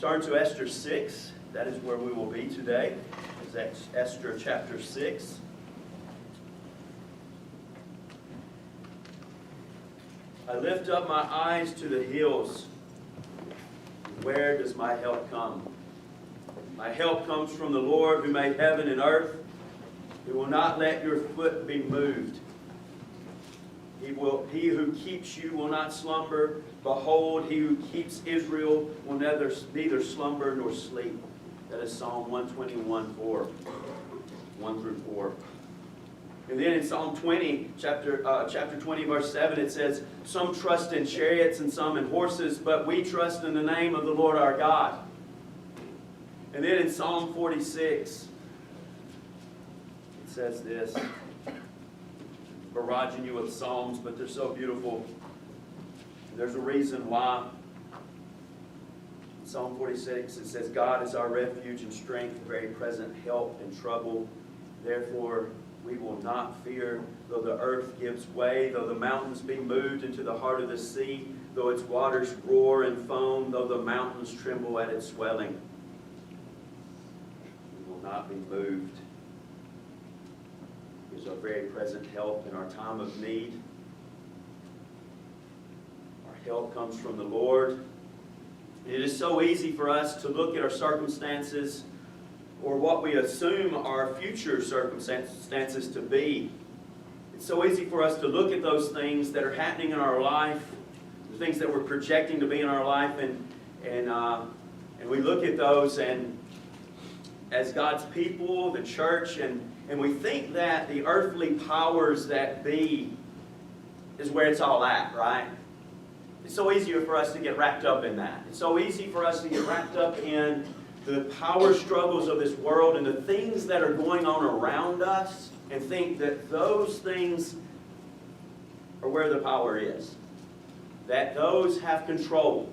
Turn to Esther 6. That is where we will be today. It's Esther chapter 6. I lift up my eyes to the hills. Where does my help come? My help comes from the Lord who made heaven and earth. He will not let your foot be moved. He who keeps you will not slumber. Behold, he who keeps Israel will neither slumber nor sleep. That is Psalm 121, 4. 1 through 4. And then in Psalm 20, chapter 20, verse 7, it says, some trust in chariots and some in horses, but we trust in the name of the Lord our God. And then in Psalm 46, it says this, barraging you with psalms, but they're so beautiful. There's a reason why. In Psalm 46, it says, God is our refuge and strength, very present help in trouble. Therefore, we will not fear, though the earth gives way, though the mountains be moved into the heart of the sea, though its waters roar and foam, though the mountains tremble at its swelling. We will not be moved. He is our very present help in our time of need. Our help comes from the Lord. It is so easy for us to look at our circumstances or what we assume our future circumstances to be. It's so easy for us to look at those things that are happening in our life, the things that we're projecting to be in our life, and we look at those and as God's people, the church, and we think that the earthly powers that be is where it's all at, right? It's so easy for us to get wrapped up in that. It's so easy for us to get wrapped up in the power struggles of this world and the things that are going on around us and think that those things are where the power is. That those have control.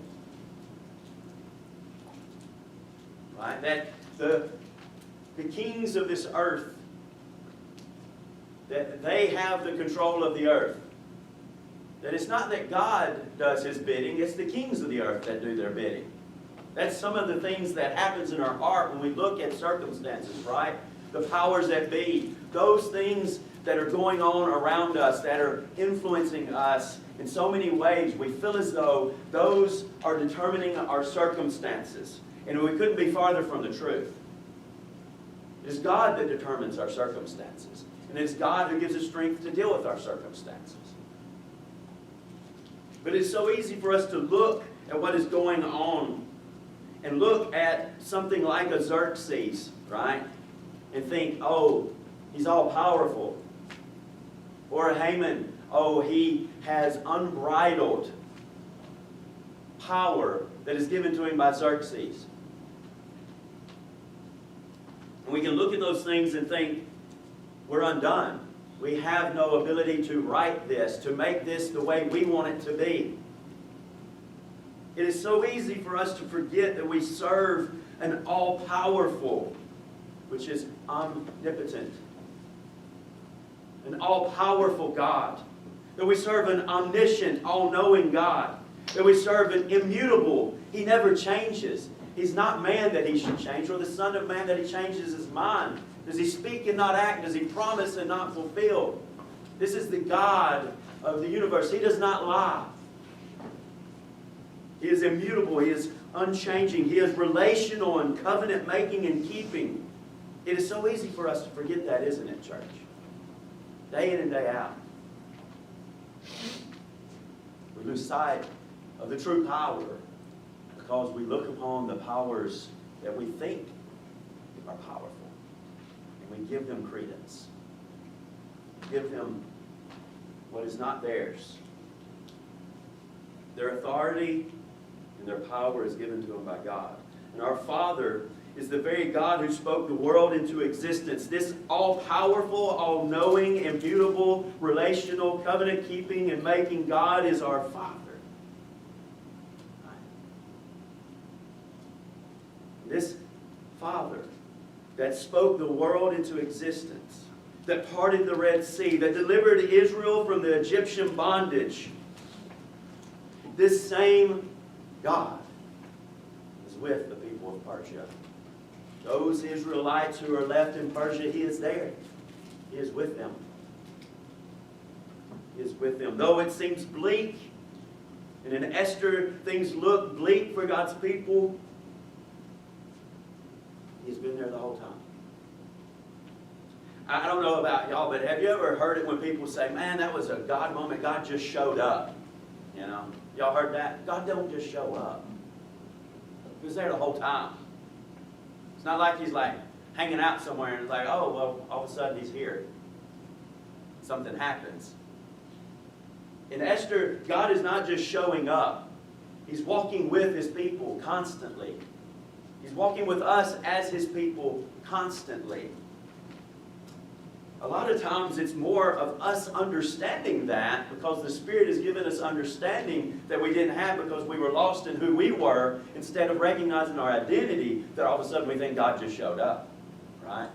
Right? That the kings of this earth, that they have the control of the earth. That it's not that God does His bidding, it's the kings of the earth that do their bidding. That's some of the things that happens in our heart when we look at circumstances, right? The powers that be, those things that are going on around us, that are influencing us in so many ways, we feel as though those are determining our circumstances. And we couldn't be farther from the truth. It is God that determines our circumstances. And it's God who gives us strength to deal with our circumstances. But it's so easy for us to look at what is going on and look at something like a Xerxes, right? And think, oh, he's all powerful. Or a Haman, oh, he has unbridled power that is given to him by Xerxes. And we can look at those things and think, we're undone. We have no ability to right this, to make this the way we want it to be. It is so easy for us to forget that we serve an all-powerful, which is omnipotent, an all-powerful God. That we serve an omniscient, all-knowing God. That we serve an immutable. He never changes. He's not man that He should change, or the Son of Man that He changes His mind. Does He speak and not act? Does He promise and not fulfill? This is the God of the universe. He does not lie. He is immutable. He is unchanging. He is relational and covenant making and keeping. It is so easy for us to forget that, isn't it, church? Day in and day out. We lose sight of the true power because we look upon the powers that we think are powerful. And we give them credence. Give them what is not theirs. Their authority and their power is given to them by God. And our Father is the very God who spoke the world into existence. This all-powerful, all-knowing, immutable, relational, covenant-keeping, and making God is our Father. This Father that spoke the world into existence, that parted the Red Sea, that delivered Israel from the Egyptian bondage, this same God is is with the people of Persia. Those Israelites who are left in Persia, He is there. He is with them. He is with them. Though it seems bleak, and in Esther things look bleak for God's people, He's been there the whole time. I don't know about y'all, but have you ever heard it when people say, man, that was a God moment, God just showed up? You know, y'all heard that? God don't just show up. He was there the whole time. It's not like He's like hanging out somewhere and it's like, oh, well, all of a sudden He's here. Something happens. In Esther, God is not just showing up. He's walking with His people constantly. He's walking with us as His people constantly. A lot of times it's more of us understanding that because the Spirit has given us understanding that we didn't have because we were lost in who we were, instead of recognizing our identity, that all of a sudden we think God just showed up. Right?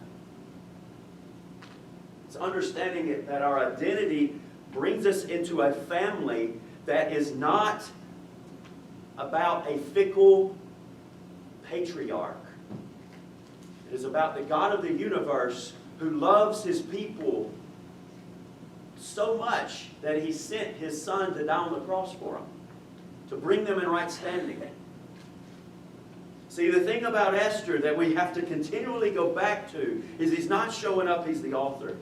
It's understanding it, that our identity brings us into a family that is not about a fickle patriarch. It is about the God of the universe who loves His people so much that He sent His Son to die on the cross for them, to bring them in right standing. See, the thing about Esther that we have to continually go back to is He's not showing up, He's the author.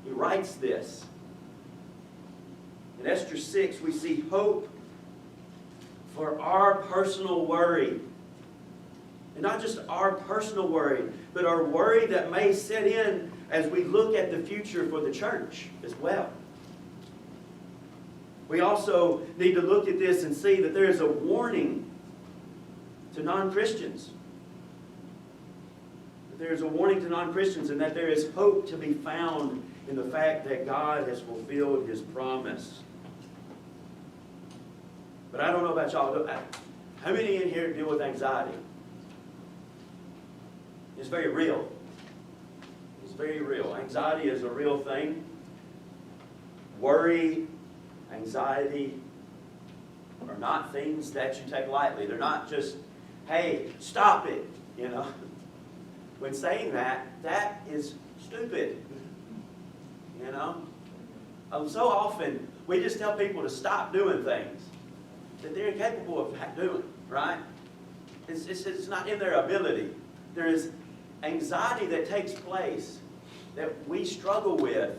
He writes this. In Esther 6, we see hope for our personal worry. And not just our personal worry, but our worry that may set in as we look at the future for the church as well. We also need to look at this and see that there is a warning to non-Christians. There is a warning to non-Christians, and that there is hope to be found in the fact that God has fulfilled His promise. But I don't know about y'all. How many in here deal with anxiety? It's very real. It's very real. Anxiety is a real thing. Worry, anxiety are not things that you take lightly. They're not just, hey, stop it, you know. When saying that, that is stupid, you know. So often, we just tell people to stop doing things that they're incapable of doing, right? It's not in their ability. There is anxiety that takes place that we struggle with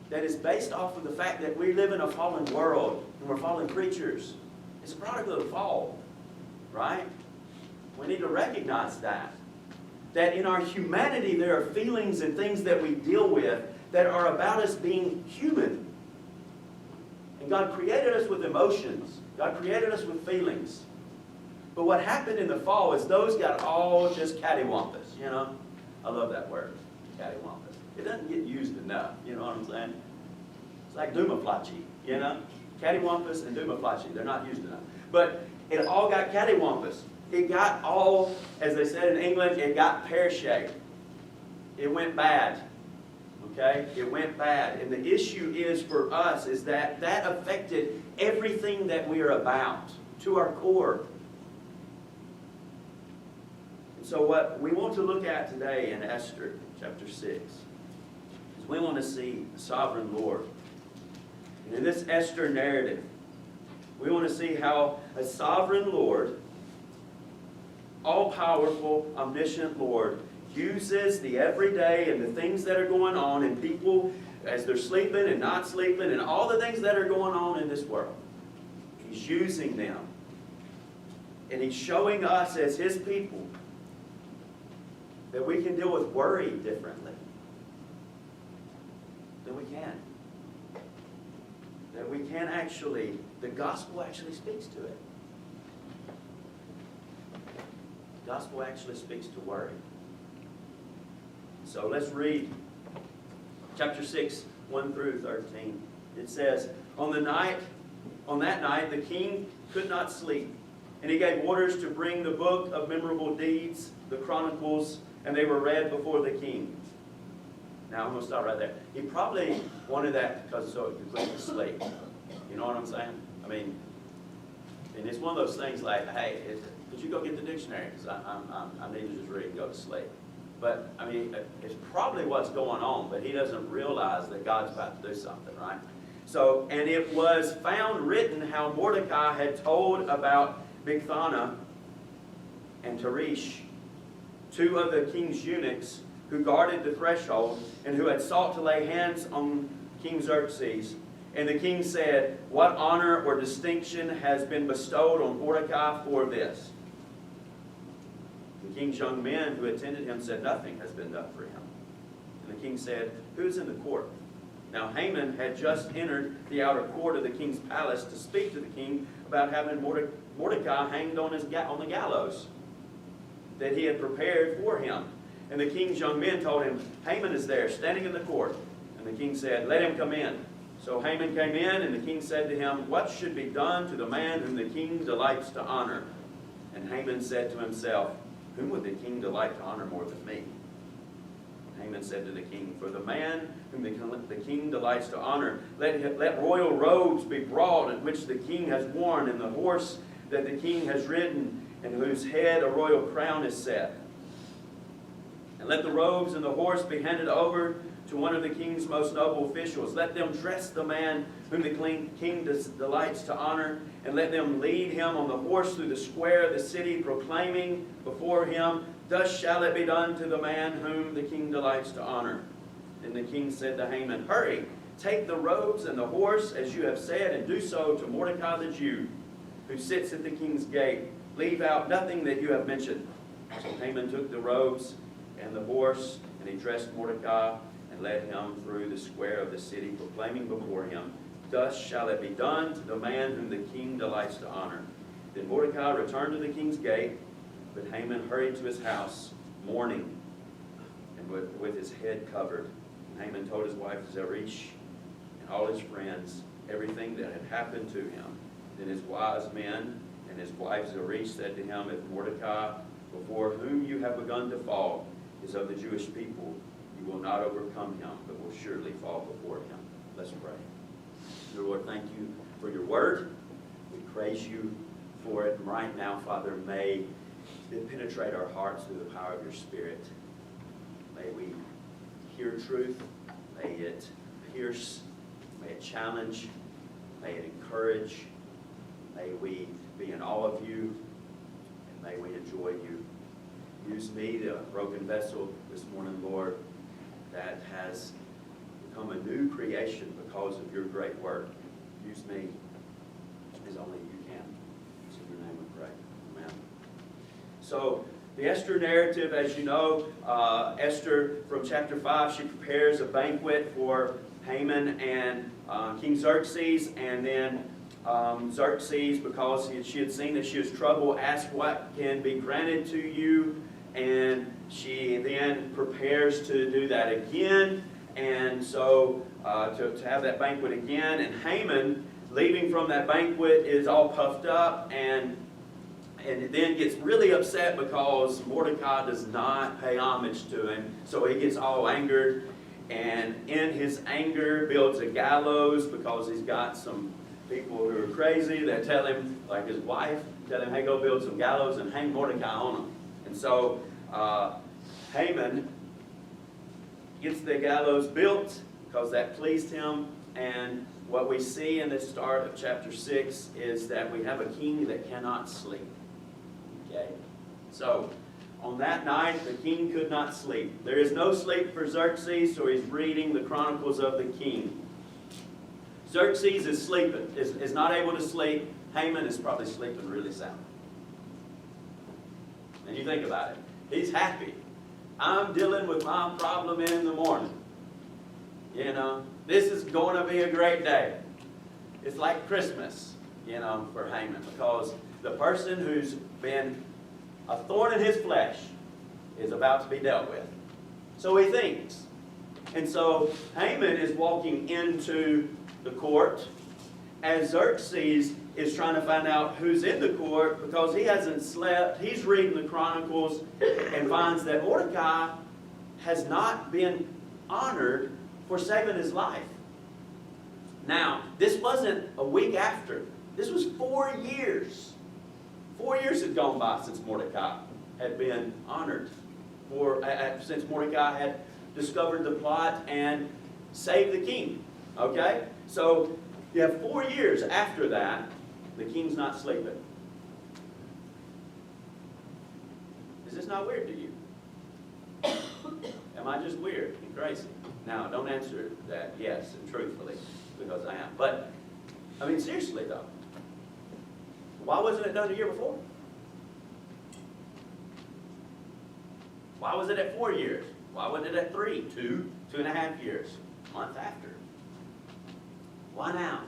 that is based off of the fact that we live in a fallen world and we're fallen creatures. It's a product of the fall, right? We need to recognize that. That in our humanity there are feelings and things that we deal with that are about us being human. And God created us with emotions. God created us with feelings. But what happened in the fall is those got all just cattywampus, you know. I love that word, cattywampus. It doesn't get used enough, you know what I'm saying? It's like doomaflachi, you know. Cattywampus and doomaflachi, they're not used enough. But it all got cattywampus. It got all, as they said in England, it got pear-shaped. It went bad. Okay? It went bad. And the issue is for us is that that affected everything that we are about, to our core. And so what we want to look at today in Esther chapter 6 is we want to see the sovereign Lord. And in this Esther narrative, we want to see how a sovereign Lord, all-powerful, omniscient Lord, uses the everyday and the things that are going on in people as they're sleeping and not sleeping and all the things that are going on in this world. He's using them. And He's showing us as His people that we can deal with worry differently. That we can. That we can actually, the gospel actually speaks to it. The gospel actually speaks to worry. So let's read chapter 6, 1 through 13. It says, On that night, the king could not sleep, and he gave orders to bring the book of memorable deeds, the chronicles, and they were read before the king. Now, I'm going to stop right there. He probably wanted that because so he could put him to sleep. You know what I'm saying? I mean, and it's one of those things like, hey, could you go get the dictionary? Because I need to just read and go to sleep. But, I mean, it's probably what's going on, but he doesn't realize that God's about to do something, right? So, and it was found written how Mordecai had told about Bigthana and Teresh, two of the king's eunuchs who guarded the threshold and who had sought to lay hands on King Xerxes. And the king said, "What honor or distinction has been bestowed on Mordecai for this?" The king's young men who attended him said, "Nothing has been done for him." And the king said, "Who is in the court?" Now Haman had just entered the outer court of the king's palace to speak to the king about having Mordecai hanged on the gallows that he had prepared for him. And the king's young men told him, "Haman is there, standing in the court." And the king said, "Let him come in." So Haman came in, and the king said to him, "What should be done to the man whom the king delights to honor?" And Haman said to himself, "Whom would the king delight to honor more than me?" Haman said to the king, "For the man whom the king delights to honor, let royal robes be brought, in which the king has worn, and the horse that the king has ridden, and whose head a royal crown is set. And let the robes and the horse be handed over to one of the king's most noble officials. Let them dress the man whom the king delights to honor, and let them lead him on the horse through the square of the city, proclaiming before him, 'Thus shall it be done to the man whom the king delights to honor.'" Then the king said to Haman, "Hurry, take the robes and the horse, as you have said, and do so to Mordecai the Jew, who sits at the king's gate. Leave out nothing that you have mentioned." So Haman took the robes and the horse, and he dressed Mordecai, and led him through the square of the city, proclaiming before him, "Thus shall it be done to the man whom the king delights to honor." Then Mordecai returned to the king's gate, but Haman hurried to his house, mourning, and with his head covered. And Haman told his wife Zeresh and all his friends everything that had happened to him. Then his wise men and his wife Zeresh said to him, "If Mordecai, before whom you have begun to fall, is of the Jewish people, you will not overcome him, but will surely fall before him." Let's pray. Dear Lord, thank you for your word. We praise you for it. And right now, Father, may it penetrate our hearts through the power of your Spirit. May we hear truth. May it pierce. May it challenge. May it encourage. May we be in awe of you. And may we enjoy you. Use me, the broken vessel this morning, Lord, that has become a new creation because of your great work. Use me as only you can. It's in your name we pray. Amen. So, the Esther narrative, as you know, Esther from chapter 5, she prepares a banquet for Haman and King Xerxes, and then Xerxes, because she had seen that she was troubled, asked what can be granted to you, and she then prepares to do that again, and so to have that banquet again. And Haman, leaving from that banquet, is all puffed up, and then gets really upset because Mordecai does not pay homage to him. So he gets all angered, and in his anger builds a gallows because he's got some people who are crazy that tell him, like his wife, tell him, "Hey, go build some gallows and hang Mordecai on them." And so Haman gets the gallows built because that pleased him. And what we see in the start of chapter 6 is that we have a king that cannot sleep. Okay? So, on that night, the king could not sleep. There is no sleep for Xerxes, so he's reading the Chronicles of the King. Xerxes is sleeping, is not able to sleep. Haman is probably sleeping really sound. And you think about it. He's happy. I'm dealing with my problem in the morning. You know, this is going to be a great day. It's like Christmas, you know, for Haman, because the person who's been a thorn in his flesh is about to be dealt with. So he thinks. And so Haman is walking into the court as Xerxes is trying to find out who's in the court because he hasn't slept. He's reading the Chronicles and finds that Mordecai has not been honored for saving his life. Now, this wasn't a week after. This was 4 years 4 years had gone by since Mordecai had been honored, since Mordecai had discovered the plot and saved the king. Okay? So you have 4 years after that, the king's not sleeping. Is this not weird to you? Am I just weird and crazy? Now, don't answer that yes and truthfully, because I am. But, I mean, seriously though, why wasn't it done a year before? Why was it at 4 years? Why wasn't it at 3, 2.5 years, a month after? Why now?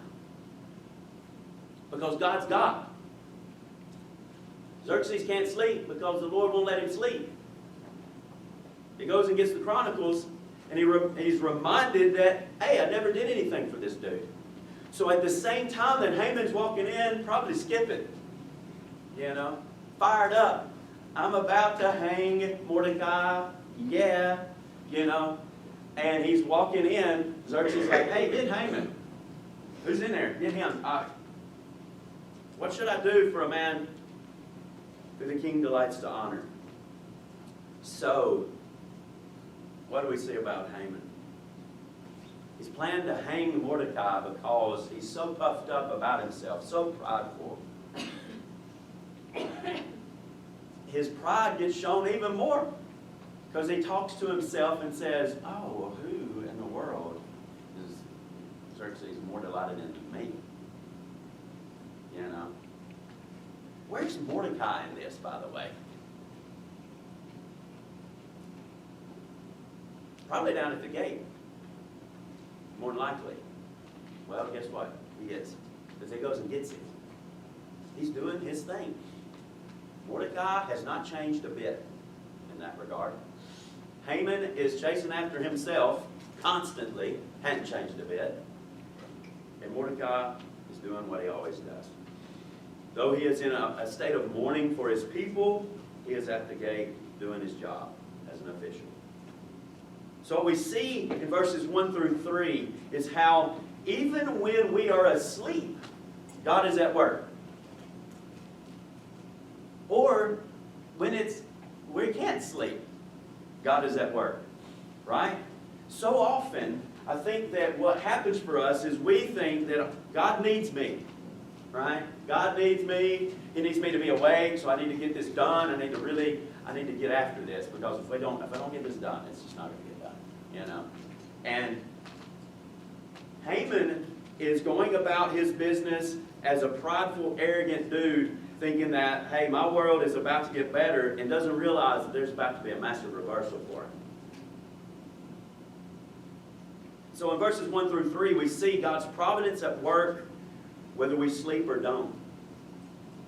Because God's God. Xerxes can't sleep because the Lord won't let him sleep. He goes and gets the Chronicles, and he's reminded that, hey, I never did anything for this dude. So at the same time that Haman's walking in, probably skipping, fired up. I'm about to hang Mordecai, and he's walking in. Xerxes like, hey, get Haman. Who's in there? Get him. What should I do for a man who the king delights to honor? So, what do we see about Haman? He's planned to hang Mordecai because he's so puffed up about himself, so prideful. His pride gets shown even more because he talks to himself and says, oh, who in the world is Xerxes more delighted in than me? Where's Mordecai in this, by the way? Probably down at the gate. More than likely. Well, guess what? He is. Because he goes and gets him. He's doing his thing. Mordecai has not changed a bit in that regard. Haman is chasing after himself constantly. Hadn't changed a bit. And Mordecai is doing what he always does. Though he is in a state of mourning for his people, he is at the gate doing his job as an official. So what we see in verses 1 through 3 is how even when we are asleep, God is at work. Or when we can't sleep, God is at work. Right? So often, I think that what happens for us is we think that God needs me. Right? God needs me. He needs me to be awake, so I need to get this done. I need to get after this, because if I don't get this done, it's just not going to get done. And Haman is going about his business as a prideful, arrogant dude, thinking that, hey, my world is about to get better, and doesn't realize that there's about to be a massive reversal for him. So in verses 1 through 3, we see God's providence at work whether we sleep or don't.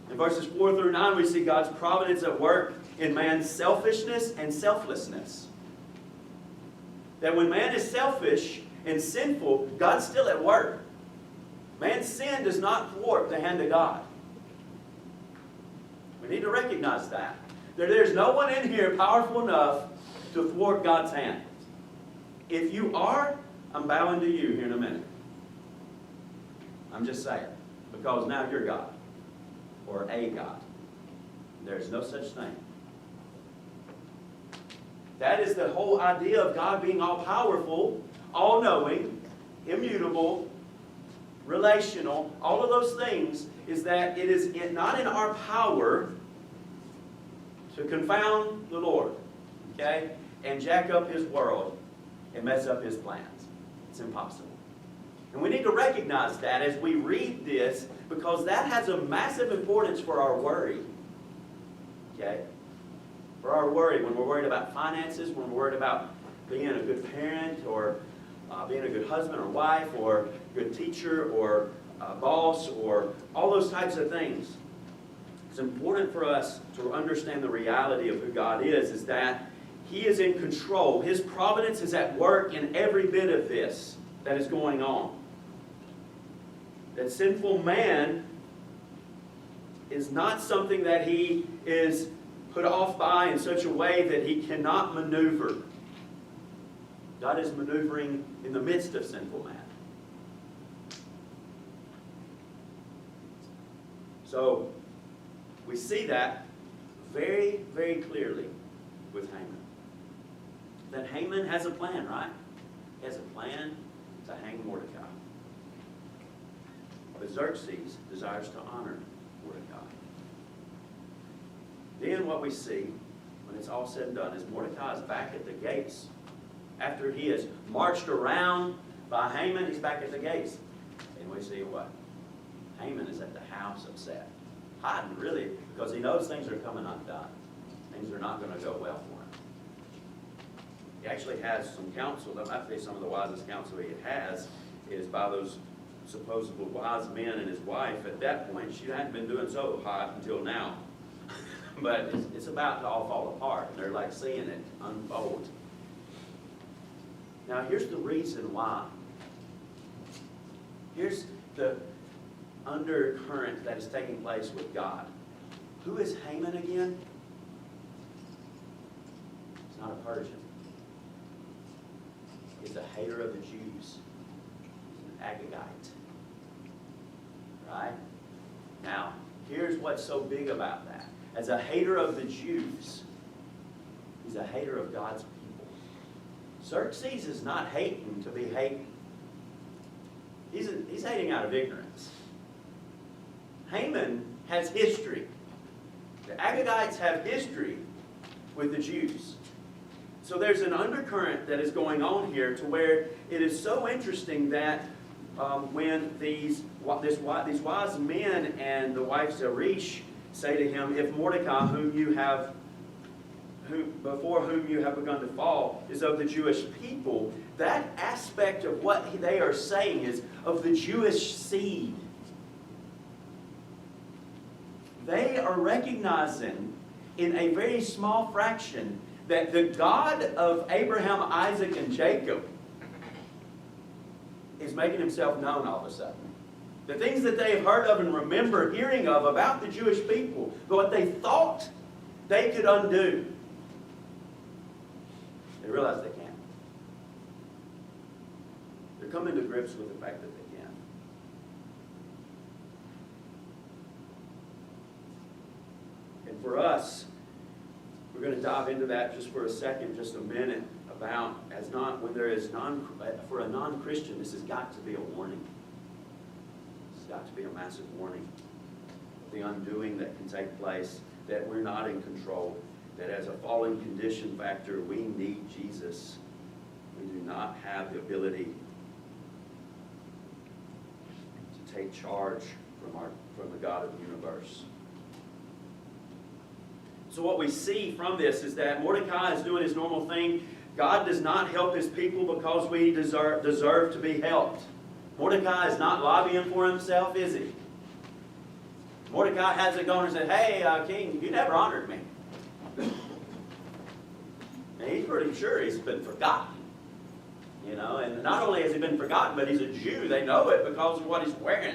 In verses 4 through 9, we see God's providence at work in man's selfishness and selflessness. That when man is selfish and sinful, God's still at work. Man's sin does not thwart the hand of God. We need to recognize that. There's no one in here powerful enough to thwart God's hand. If you are, I'm bowing to you here in a minute. I'm just saying. Because now you're God. Or a God. There's no such thing. That is the whole idea of God being all-powerful, all-knowing, immutable, relational. All of those things is that it is not in our power to confound the Lord. Okay? And jack up His world and mess up His plans. It's impossible. And we need to recognize that as we read this, because that has a massive importance for our worry. Okay? For our worry, when we're worried about finances, when we're worried about being a good parent, or being a good husband or wife, or good teacher, or boss, or all those types of things. It's important for us to understand the reality of who God is that He is in control. His providence is at work in every bit of this that is going on. That sinful man is not something that he is put off by in such a way that he cannot maneuver. God is maneuvering in the midst of sinful man. So, We see that very, very clearly with Haman. That Haman has a plan, right? He has a plan to hang Mordecai. But Xerxes desires to honor Mordecai. Then what we see, when it's all said and done, is Mordecai is back at the gates. After he has marched around by Haman, he's back at the gates. And we see what? Haman is at the house upset. Hiding, really, because he knows things are coming undone. Things are not going to go well for him. He actually has some counsel. That might be some of the wisest counsel he has is by those supposedly wise men and his wife. At that point, she hadn't been doing so hot until now. But it's about to all fall apart. And they're like seeing it unfold. Now, here's the reason why. Here's the undercurrent that is taking place with God. Who is Haman again? He's not a Persian. He's a hater of the Jews. He's an Agagite. Right? Now, here's what's so big about that. As a hater of the Jews, he's a hater of God's people. Xerxes is not hating to be hating. He's hating out of ignorance. Haman has history. The Agagites have history with the Jews. So there's an undercurrent that is going on here to where it is so interesting that when these wise men and the wife Zeresh say to him, if Mordecai, before whom you have begun to fall, is of the Jewish people, that aspect of what they are saying is of the Jewish seed. They are recognizing in a very small fraction that the God of Abraham, Isaac, and Jacob is making himself known all of a sudden. The things that they have heard of and remember hearing of about the Jewish people, what they thought they could undo, they realize they can't. They're coming to grips with the fact that they can. And for us, we're going to dive into that just for a second, just a minute, about for a non-Christian, this has got to be a warning. This has got to be a massive warning of the undoing that can take place, that we're not in control, that as a fallen condition factor, we need Jesus. We do not have the ability to take charge from the God of the universe. So what we see from this is that Mordecai is doing his normal thing. God does not help his people because we deserve to be helped. Mordecai is not lobbying for himself, is he? Mordecai hasn't gone and said, hey, king, you never honored me. And he's pretty sure he's been forgotten. And not only has he been forgotten, but he's a Jew. They know it because of what he's wearing.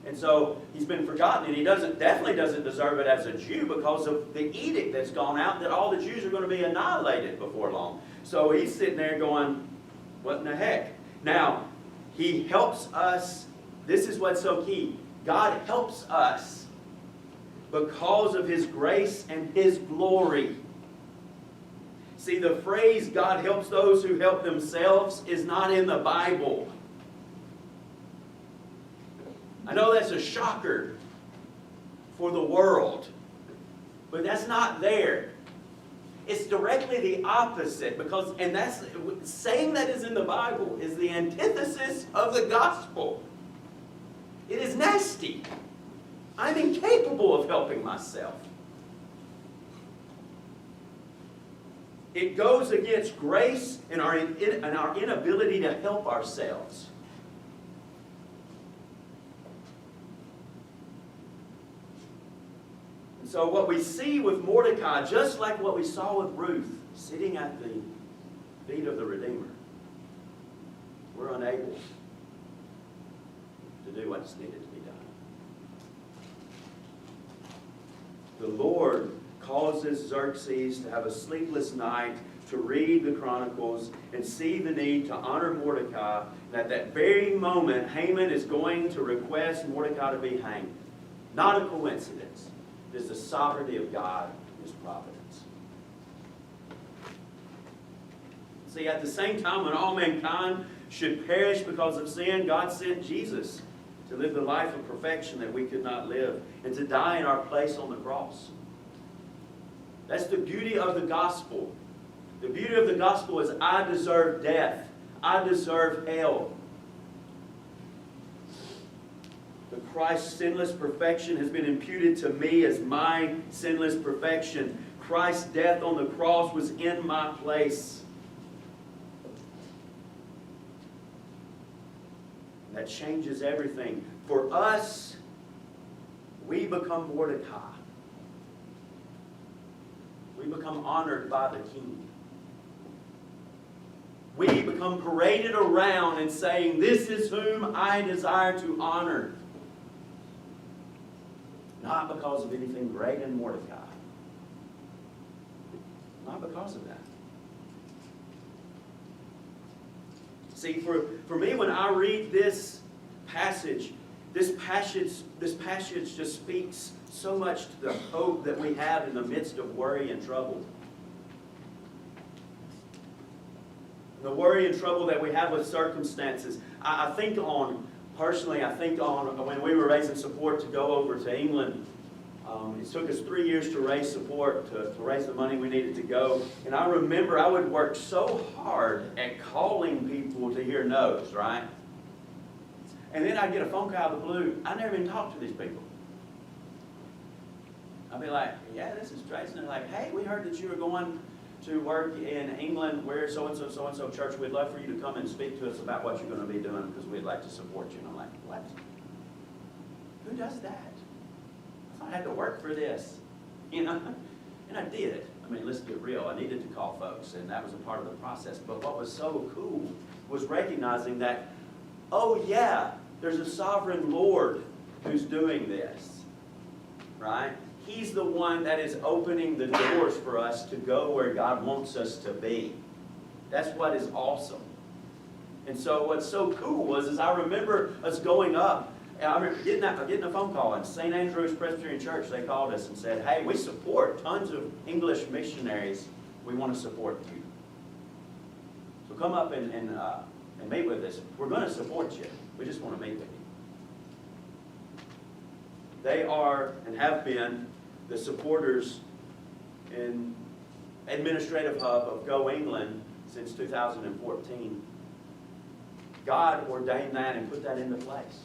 And so he's been forgotten, and he definitely doesn't deserve it as a Jew because of the edict that's gone out that all the Jews are going to be annihilated before long. So he's sitting there going, what in the heck? Now, he helps us. This is what's so key. God helps us because of his grace and his glory. See, the phrase, God helps those who help themselves, is not in the Bible. I know that's a shocker for the world, but that's not there. It's directly the opposite, and that's saying that is in the Bible is the antithesis of the gospel. It is nasty. I'm incapable of helping myself. It goes against grace and our inability to help ourselves. So what we see with Mordecai, just like what we saw with Ruth, sitting at the feet of the Redeemer, we're unable to do what's needed to be done. The Lord causes Xerxes to have a sleepless night, to read the Chronicles and see the need to honor Mordecai. And at that very moment, Haman is going to request Mordecai to be hanged. Not a coincidence. It is the sovereignty of God and His providence. See, at the same time when all mankind should perish because of sin, God sent Jesus to live the life of perfection that we could not live and to die in our place on the cross. That's the beauty of the gospel. The beauty of the gospel is I deserve death. I deserve hell. But Christ's sinless perfection has been imputed to me as my sinless perfection. Christ's death on the cross was in my place. That changes everything. For us, we become Mordecai. We become honored by the king. We become paraded around and saying, this is whom I desire to honor. Not because of anything great in Mordecai. Not because of that. See, for me, when I read this passage just speaks so much to the hope that we have in the midst of worry and trouble. The worry and trouble that we have with circumstances. I think on when we were raising support to go over to England. It took us 3 years to raise support, to raise the money we needed to go. And I remember I would work so hard at calling people to hear no's, right? And then I'd get a phone call out of the blue. I never even talked to these people. I'd be like, yeah, this is Trace. And they're like, hey, we heard that you were going to work in England. We're so-and-so church. We'd love for you to come and speak to us about what you're going to be doing because we'd like to support you. And I'm like, what? Who does that? I had to work for this, and I did. I mean, let's get real. I needed to call folks, and that was a part of the process. But what was so cool was recognizing that, oh yeah, there's a sovereign Lord who's doing this, right? He's the one that is opening the doors for us to go where God wants us to be. That's what is awesome. And so what's so cool is I remember us going up. I remember getting a phone call at St. Andrew's Presbyterian Church. They called us and said, hey, we support tons of English missionaries. We want to support you. So come up and meet with us. We're going to support you. We just want to meet with you. They are and have been the supporters and administrative hub of Go England since 2014. God ordained that and put that into place.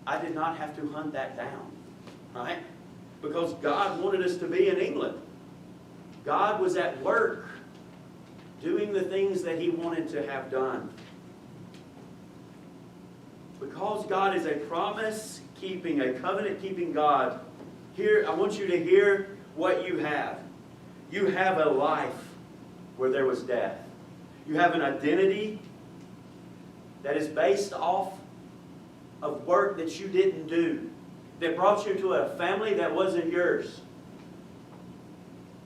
I did not have to hunt that down, right? Because God wanted us to be in England. God was at work doing the things that He wanted to have done. Because God is a promise-keeping, a covenant-keeping God, here, I want you to hear what you have. You have a life where there was death. You have an identity that is based off of work that you didn't do, that brought you to a family that wasn't yours,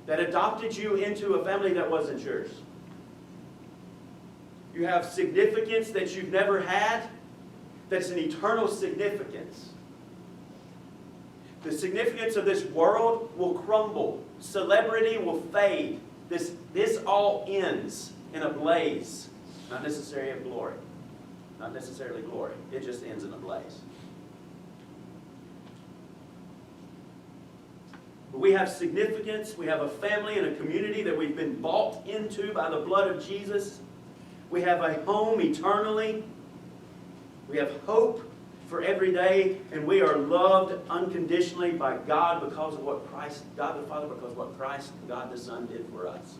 that adopted you into a family that wasn't yours. You have significance that you've never had, that's an eternal significance. The significance of this world will crumble. Celebrity will fade. This all ends in a blaze, not necessarily of glory. Not necessarily glory. It just ends in a blaze. But we have significance. We have a family and a community that we've been bought into by the blood of Jesus. We have a home eternally. We have hope for every day. And we are loved unconditionally by God because of what Christ, God the Father, because of what Christ, God the Son, did for us.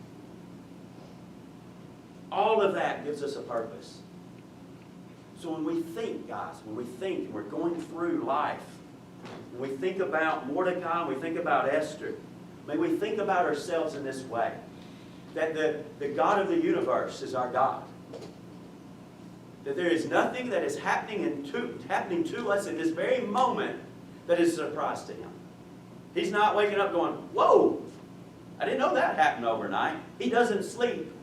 All of that gives us a purpose. So when we think, guys, when we think and we're going through life, when we think about Mordecai, when we think about Esther, may we think about ourselves in this way. That the God of the universe is our God. That there is nothing that is happening to us in this very moment that is a surprise to Him. He's not waking up going, whoa, I didn't know that happened overnight. He doesn't sleep,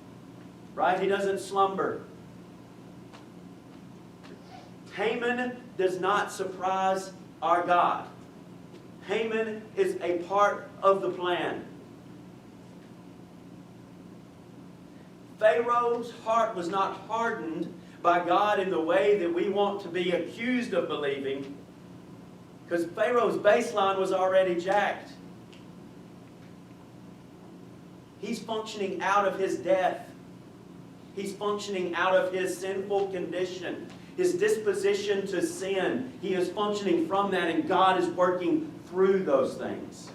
right? He doesn't slumber. Haman does not surprise our God. Haman is a part of the plan. Pharaoh's heart was not hardened by God in the way that we want to be accused of believing, because Pharaoh's baseline was already jacked. He's functioning out of his death. He's functioning out of his sinful condition, his disposition to sin. He is functioning from that, and God is working through those things.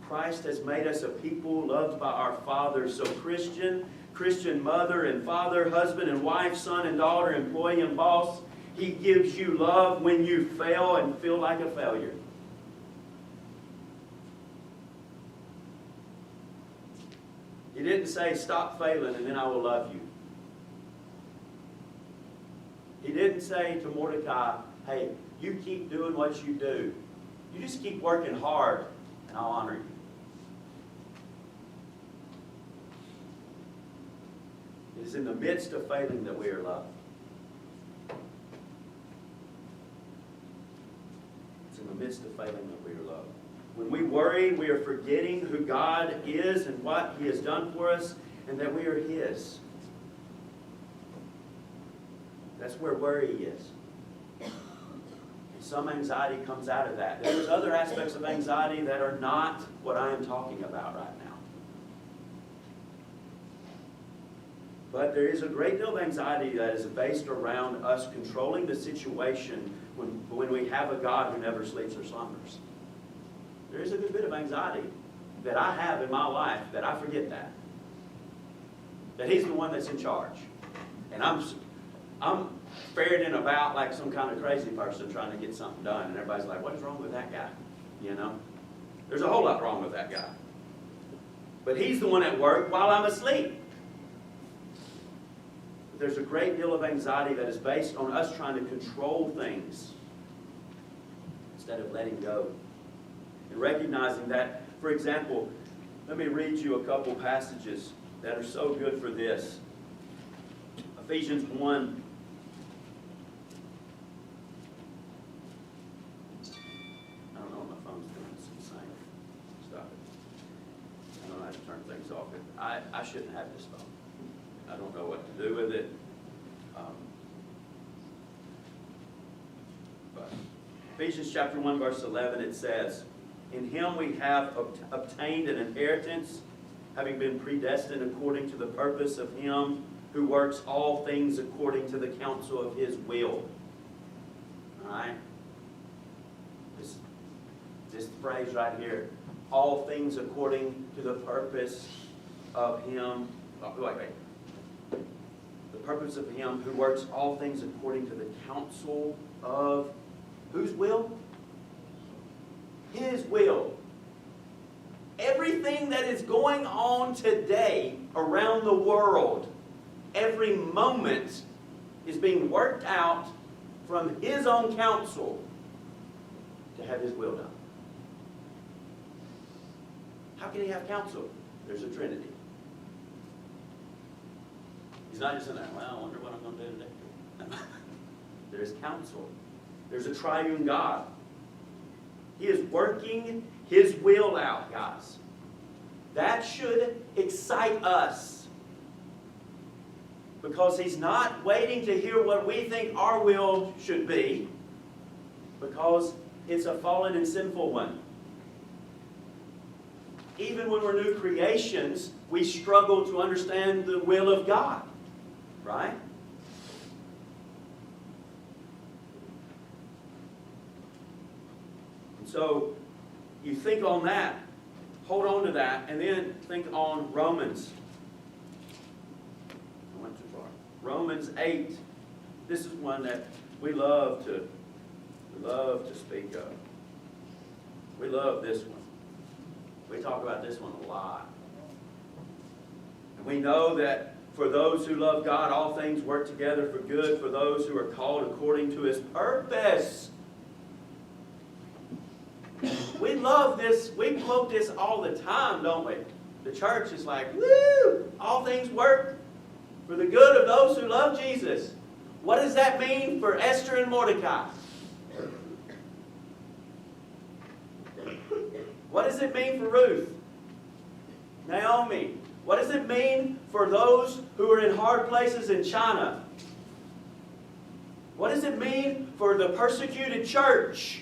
Christ has made us a people loved by our Father. So Christian mother and father, husband and wife, son and daughter, employee and boss, He gives you love when you fail and feel like a failure. He didn't say, stop failing and then I will love you. He didn't say to Mordecai, hey, you keep doing what you do. You just keep working hard and I'll honor you. It is in the midst of failing that we are loved. It's in the midst of failing that we are loved. When we worry, we are forgetting who God is and what He has done for us, and that we are His. That's where worry is. And some anxiety comes out of that. There's other aspects of anxiety that are not what I am talking about right now. But there is a great deal of anxiety that is based around us controlling the situation when we have a God who never sleeps or slumbers. There is a good bit of anxiety that I have in my life that I forget that. That He's the one that's in charge. And I'm ferreting about like some kind of crazy person trying to get something done. And everybody's like, what is wrong with that guy? You know? There's a whole lot wrong with that guy. But He's the one at work while I'm asleep. There's a great deal of anxiety that is based on us trying to control things instead of letting go. And recognizing that, for example, let me read you a couple passages that are so good for this. Ephesians 1. I don't know what my phone's doing. It's insane. Stop it. I don't know how to turn things off. I shouldn't have this phone. I don't know what to do with it. But Ephesians chapter 1, verse 11, it says, in Him we have obtained an inheritance, having been predestined according to the purpose of Him who works all things according to the counsel of His will. All right? This phrase right here, all things according to the purpose of Him. Oh, wait. The purpose of Him who works all things according to the counsel of whose will? His will. Everything that is going on today around the world, every moment is being worked out from His own counsel to have His will done. How can He have counsel? There's a Trinity. He's not just in there, well, I wonder what I'm going to do today. There's counsel. There's a triune God. He is working His will out, guys. That should excite us. Because He's not waiting to hear what we think our will should be. Because it's a fallen and sinful one. Even when we're new creations, we struggle to understand the will of God. Right? And so, you think on that, hold on to that, and then think on Romans. I went too far. Romans 8. This is one that we love to speak of. We love this one. We talk about this one a lot. And we know that for those who love God, all things work together for good for those who are called according to His purpose. We love this. We quote this all the time, don't we? The church is like, woo! All things work For the good of those who love Jesus. What does that mean for Esther and Mordecai? What does it mean for Ruth? Naomi? What does it mean for those who are in hard places in China? What does it mean for the persecuted church?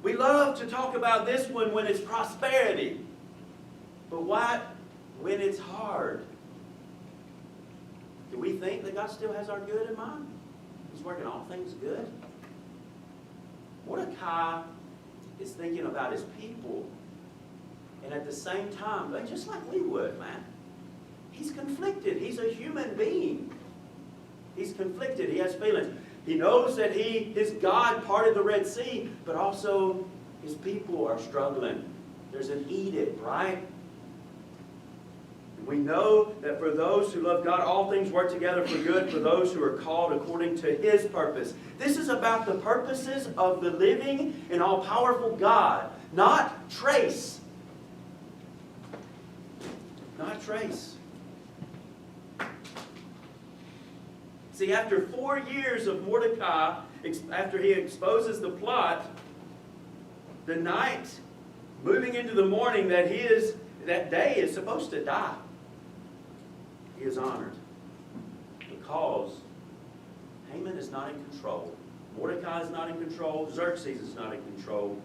We love to talk about this one when it's prosperity. But what when it's hard? Do we think that God still has our good in mind? He's working all things good. Mordecai is thinking about his people. And at the same time, just like we would, man. He's conflicted. He's a human being. He's conflicted. He has feelings. He knows that his God parted the Red Sea, but also his people are struggling. There's an edict, right? We know that for those who love God, all things work together for good for those who are called according to His purpose. This is about the purposes of the living and all-powerful God, not Trace. Not Trace. See, after 4 years of Mordecai, after he exposes the plot, the night moving into the morning that day is supposed to die, he is honored. Because Haman is not in control. Mordecai is not in control. Xerxes is not in control.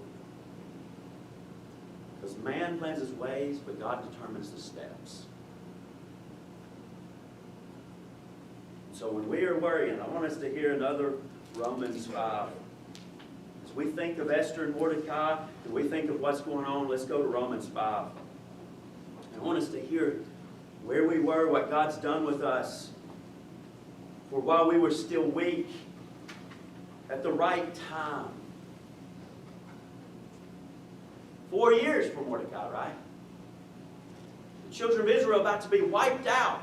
Because man plans his ways, but God determines the steps. So when we are worrying, I want us to hear another Romans 5. As we think of Esther and Mordecai, and we think of what's going on, let's go to Romans 5. I want us to hear where we were, what God's done with us. For while we were still weak, at the right time. 4 years for Mordecai, right? The children of Israel about to be wiped out.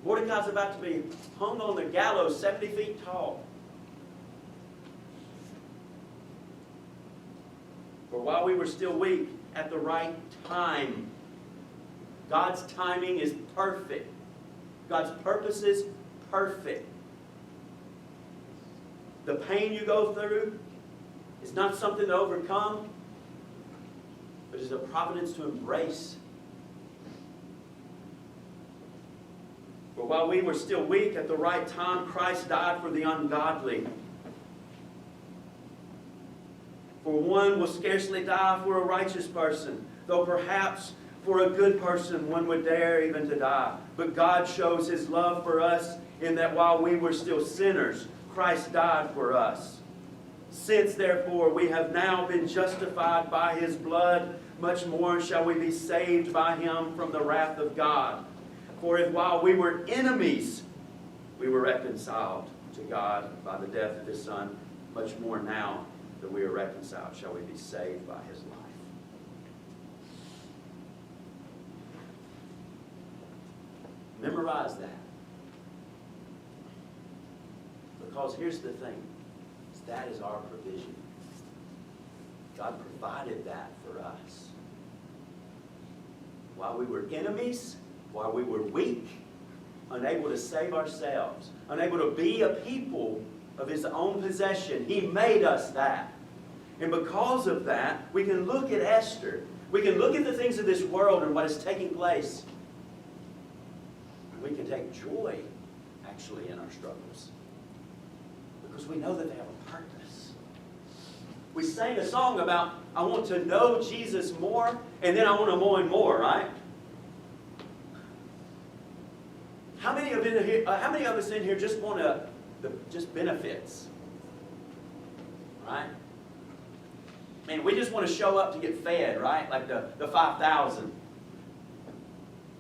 Mordecai's about to be hung on the gallows 70 feet tall. For while we were still weak, at the right time. God's timing is perfect. God's purpose is perfect. The pain you go through is not something to overcome, but is a providence to embrace. For while we were still weak, at the right time, Christ died for the ungodly. For one will scarcely die for a righteous person, though perhaps for a good person one would dare even to die. But God shows His love for us in that while we were still sinners, Christ died for us. Since therefore we have now been justified by His blood, much more shall we be saved by Him from the wrath of God. For if while we were enemies, we were reconciled to God by the death of His Son, much more now that we are reconciled shall we be saved by His life. Memorize that. Because here's the thing. That is our provision. God provided that for us. While we were enemies, while we were weak, unable to save ourselves, unable to be a people of His own possession, He made us that. And because of that, we can look at Esther. We can look at the things of this world and what is taking place. And we can take joy, actually, in our struggles. Because we know that they have a purpose. We sang a song about, I want to know Jesus more, and then I want to know Him more, right? How many of us in here just want just benefits? Right? Man, we just want to show up to get fed, right? Like the 5,000.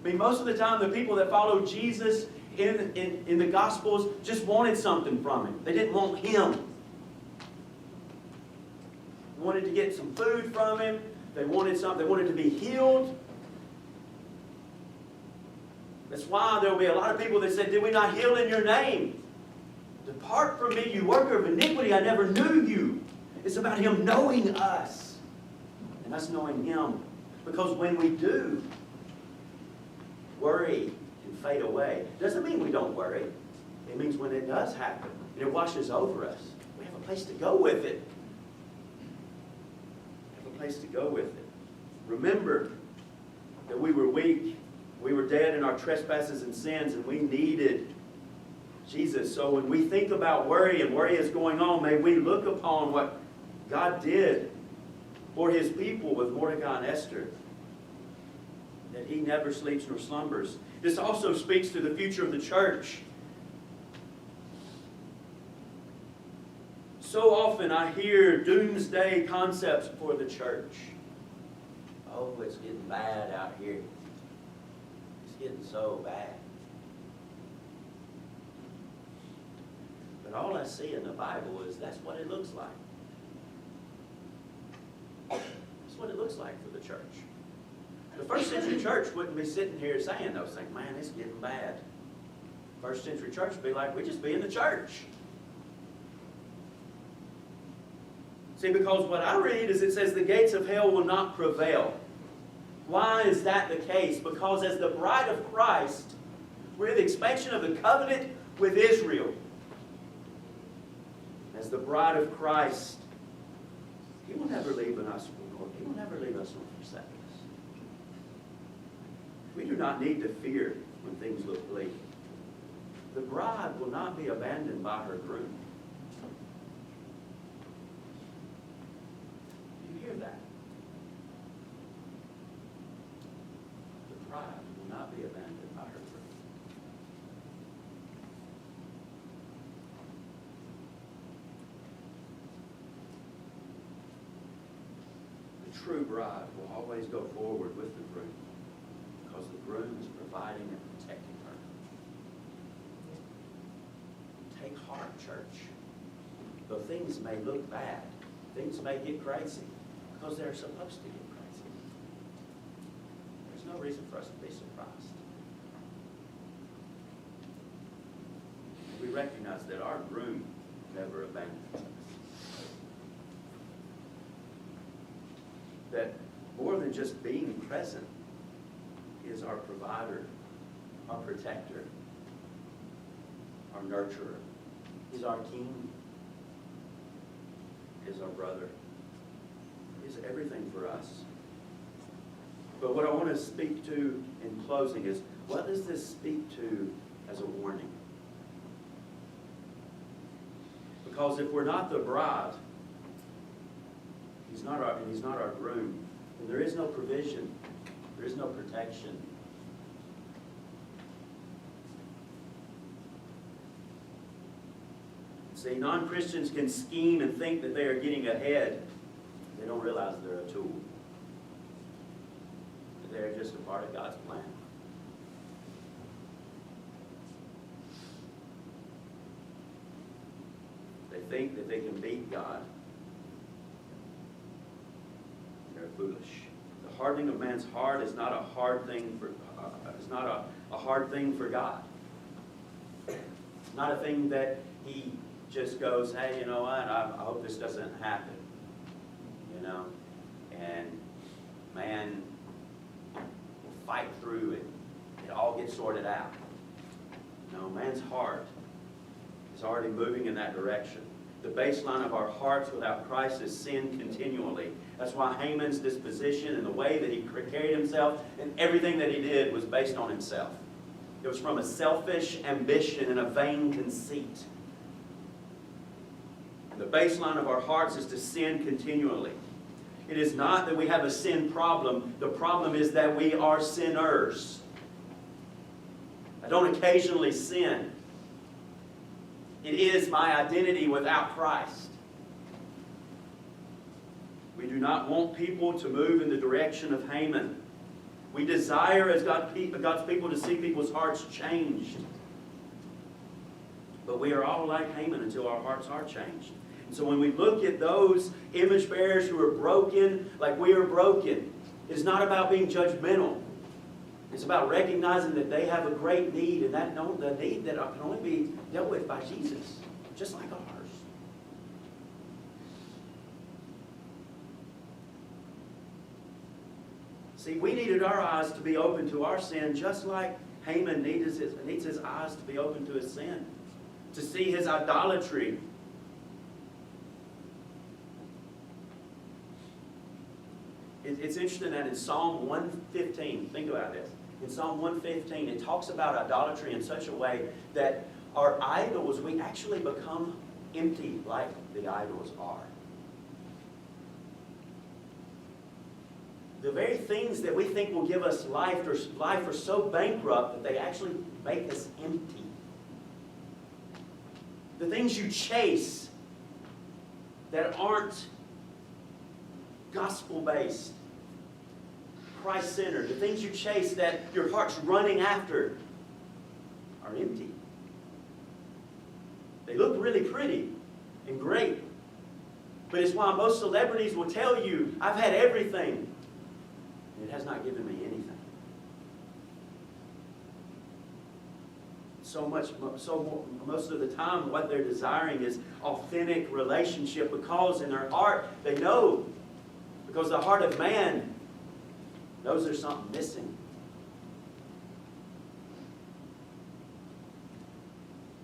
I mean, most of the time, the people that followed Jesus in the Gospels just wanted something from Him. They didn't want Him. They wanted to get some food from Him. They wanted something. They wanted to be healed. That's why there will be a lot of people that said, did we not heal in your name? Depart from me, you worker of iniquity. I never knew you. It's about Him knowing us and us knowing Him. Because when we do, worry can fade away. Doesn't mean we don't worry. It means when it does happen, and it washes over us, we have a place to go with it. We have a place to go with it. Remember that we were weak. We were dead in our trespasses and sins, and we needed Jesus. So when we think about worry and worry is going on, may we look upon what God did for His people with Mordecai and Esther, that He never sleeps nor slumbers. This also speaks to the future of the church. So often I hear doomsday concepts for the church. Oh, it's getting bad out here. It's getting so bad. But all I see in the Bible is that's what it looks like. That's what it looks like for the church. The first century church wouldn't be sitting here saying those things. Man, it's getting bad. First century church would be like, we just be in the church. See, because what I read is it says the gates of hell will not prevail. Why is that the case? Because as the bride of Christ, we're the expansion of the covenant with Israel. As the bride of Christ, He will never leave us. He will never leave us nor forsake us. We do not need to fear when things look bleak. The bride will not be abandoned by her groom. Do you hear that? The bride will not be abandoned by her groom. The true bride will always go forward with the groom, because the groom is providing and protecting her. Take heart, church. Though things may look bad, things may get crazy, because they're supposed to get crazy. There's no reason for us to be surprised. We recognize that our groom never abandons us. That more than just being present is our provider, our protector, our nurturer. He's our king. He's our brother. He's everything for us. But what I want to speak to in closing is, what does this speak to as a warning? Because if we're not the bride, He's not our groom, and there is no provision. There is no protection. See, non-Christians can scheme and think that they are getting ahead. They don't realize they're a tool. They're just a part of God's plan. They think that they can beat God. They're foolish. The hardening of man's heart is not a hard thing for a hard thing for God. It's not a thing that He just goes, hey, you know what? I hope this doesn't happen. You know, and man will fight through it. It all gets sorted out. No, man's heart is already moving in that direction. The baseline of our hearts without Christ is sin continually. That's why Haman's disposition and the way that he carried himself and everything that he did was based on himself. It was from a selfish ambition and a vain conceit. And the baseline of our hearts is to sin continually. It is not that we have a sin problem. The problem is that we are sinners. I don't occasionally sin. It is my identity without Christ. We do not want people to move in the direction of Haman. We desire as God's people to see people's hearts changed. But we are all like Haman until our hearts are changed. And so when we look at those image bearers who are broken like we are broken, it's not about being judgmental. It's about recognizing that they have a great need, and that the need that can only be dealt with by Jesus, just like ours. See, we needed our eyes to be open to our sin, just like Haman needs his eyes to be open to his sin, to see his idolatry. It's interesting that in Psalm 115, think about this. In Psalm 115, it talks about idolatry in such a way that our idols, we actually become empty like the idols are. The very things that we think will give us life are so bankrupt that they actually make us empty. The things you chase that aren't gospel-based, Christ-centered, the things you chase that your heart's running after are empty. They look really pretty and great, but it's why most celebrities will tell you, I've had everything. It has not given me anything. Most of the time, what they're desiring is authentic relationship, because in their heart, they know, because the heart of man knows there's something missing.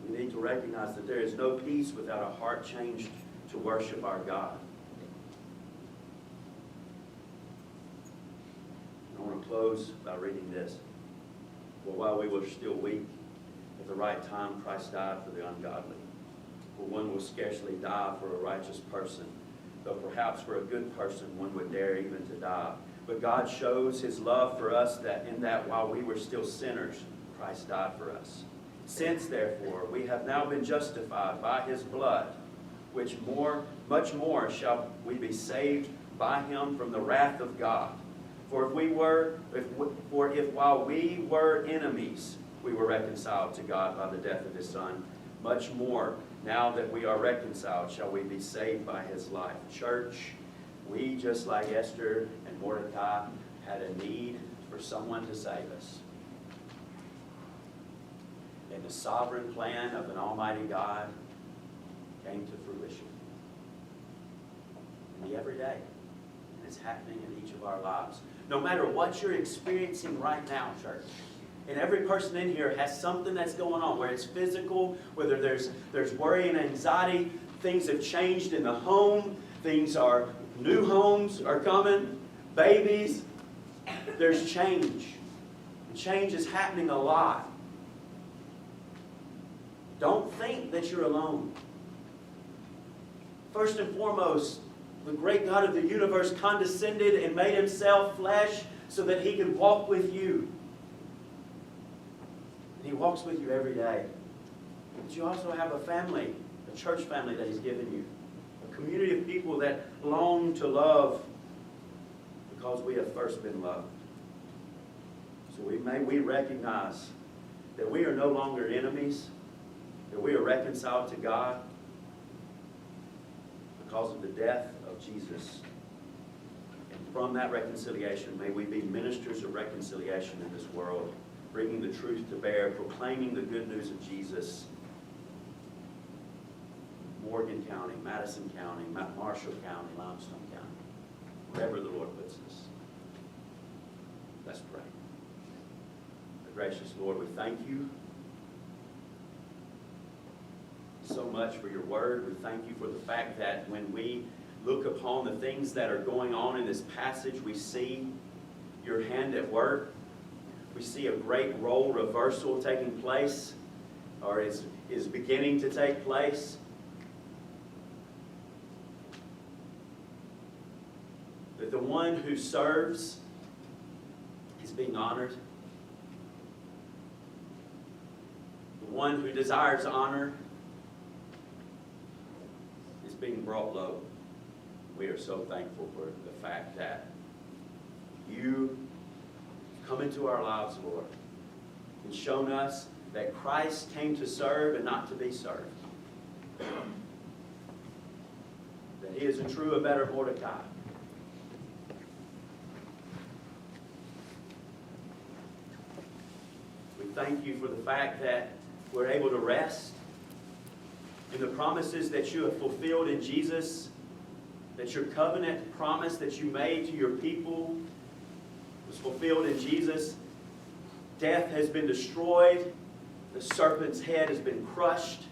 We need to recognize that there is no peace without a heart changed to worship our God. I want to close by reading this. For while we were still weak, at the right time Christ died for the ungodly. For one will scarcely die for a righteous person, though perhaps for a good person one would dare even to die. But God shows His love for us in that while we were still sinners, Christ died for us. Since, therefore, we have now been justified by His blood, much more shall we be saved by Him from the wrath of God. For if while we were enemies, we were reconciled to God by the death of His Son, much more, now that we are reconciled, shall we be saved by His life. Church, we, just like Esther and Mordecai, had a need for someone to save us. And the sovereign plan of an almighty God came to fruition. And every day. And it's happening in each of our lives. No matter what you're experiencing right now, church. And every person in here has something that's going on, where it's physical, whether there's worry and anxiety, things have changed in the home, new homes are coming, babies, there's change. And change is happening a lot. Don't think that you're alone. First and foremost, the great God of the universe condescended and made Himself flesh so that He could walk with you. And He walks with you every day. But you also have a family, a church family that He's given you. A community of people that long to love because we have first been loved. So we recognize that we are no longer enemies, that we are reconciled to God because of the death of Jesus. And from that reconciliation, may we be ministers of reconciliation in this world, bringing the truth to bear, proclaiming the good news of Jesus. Morgan County, Madison County, Marshall County, Limestone County, wherever the Lord puts us. Let's pray. Gracious Lord, we thank You so much for Your word. We thank You for the fact that when we look upon the things that are going on in this passage, we see Your hand at work. We see a great role reversal taking place, or is beginning to take place. That the one who serves is being honored. The one who desires honor is being brought low. We are so thankful for the fact that You come into our lives, Lord, and shown us that Christ came to serve and not to be served. That He is a true and better Mordecai. We thank You for the fact that we're able to rest in the promises that You have fulfilled in Jesus, that Your covenant promise that You made to Your people was fulfilled in Jesus. Death has been destroyed. The serpent's head has been crushed.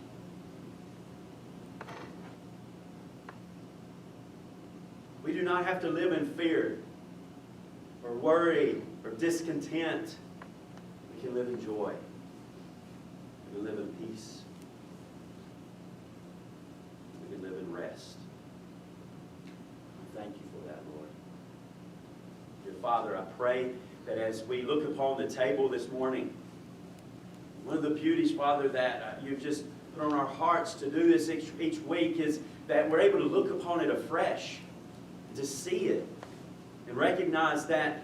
We do not have to live in fear or worry or discontent. We can live in joy. We can live in peace. We can live in rest. Thank you for that, Lord. Dear Father, I pray that as we look upon the table this morning, one of the beauties, Father, that you've just put on our hearts to do this each week is that we're able to look upon it afresh, to see it, and recognize that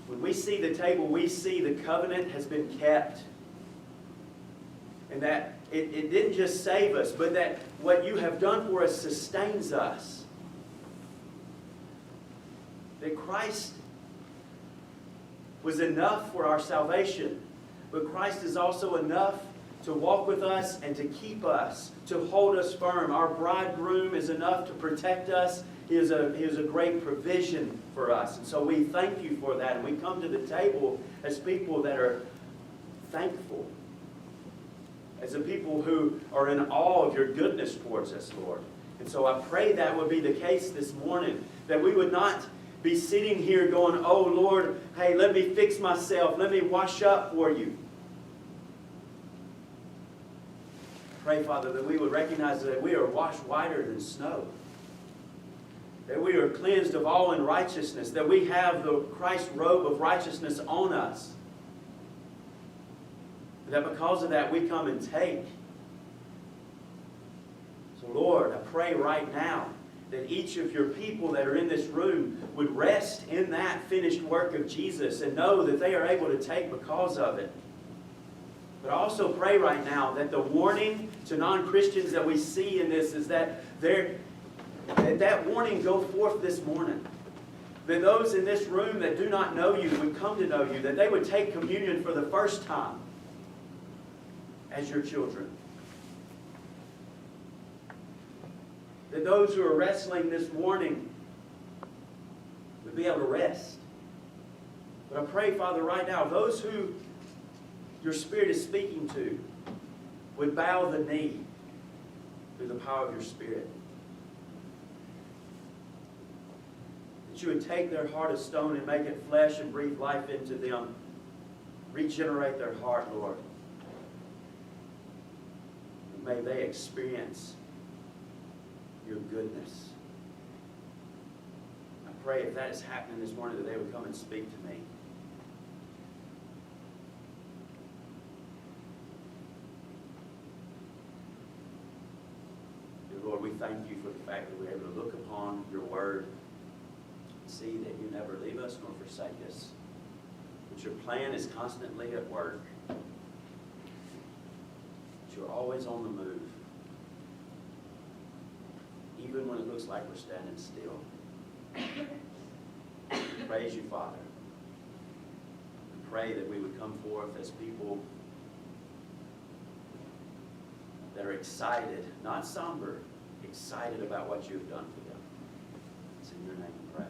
when we see the table, we see the covenant has been kept. And that it didn't just save us, but that what you have done for us sustains us. That Christ was enough for our salvation, but Christ is also enough to walk with us and to keep us, to hold us firm. Our bridegroom is enough to protect us. He is a great provision for us. And so we thank you for that. And we come to the table as people that are thankful, as a people who are in awe of your goodness towards us, Lord. And so I pray that would be the case this morning, that we would not be sitting here going, oh, Lord, hey, let me fix myself. Let me wash up for you. Pray, Father, that we would recognize that we are washed whiter than snow. That we are cleansed of all unrighteousness. That we have the Christ robe of righteousness on us. That because of that, we come and take. So, Lord, I pray right now that each of your people that are in this room would rest in that finished work of Jesus and know that they are able to take because of it. But I also pray right now that the warning to non-Christians that we see in this is that that warning go forth this morning. That those in this room that do not know you would come to know you, that they would take communion for the first time as your children. That those who are wrestling this morning would be able to rest. But I pray, Father, right now, those who your Spirit is speaking to would bow the knee through the power of your Spirit. That you would take their heart of stone and make it flesh and breathe life into them. Regenerate their heart, Lord. And may they experience your goodness. I pray if that is happening this morning that they would come and speak to me. Dear Lord, we thank you for the fact that we're able to look upon your word and see that you never leave us nor forsake us. That your plan is constantly at work. That you're always on the move. Even when it looks like we're standing still. Praise you, Father. We pray that we would come forth as people that are excited, not somber, excited about what you've done for them. It's in your name we pray.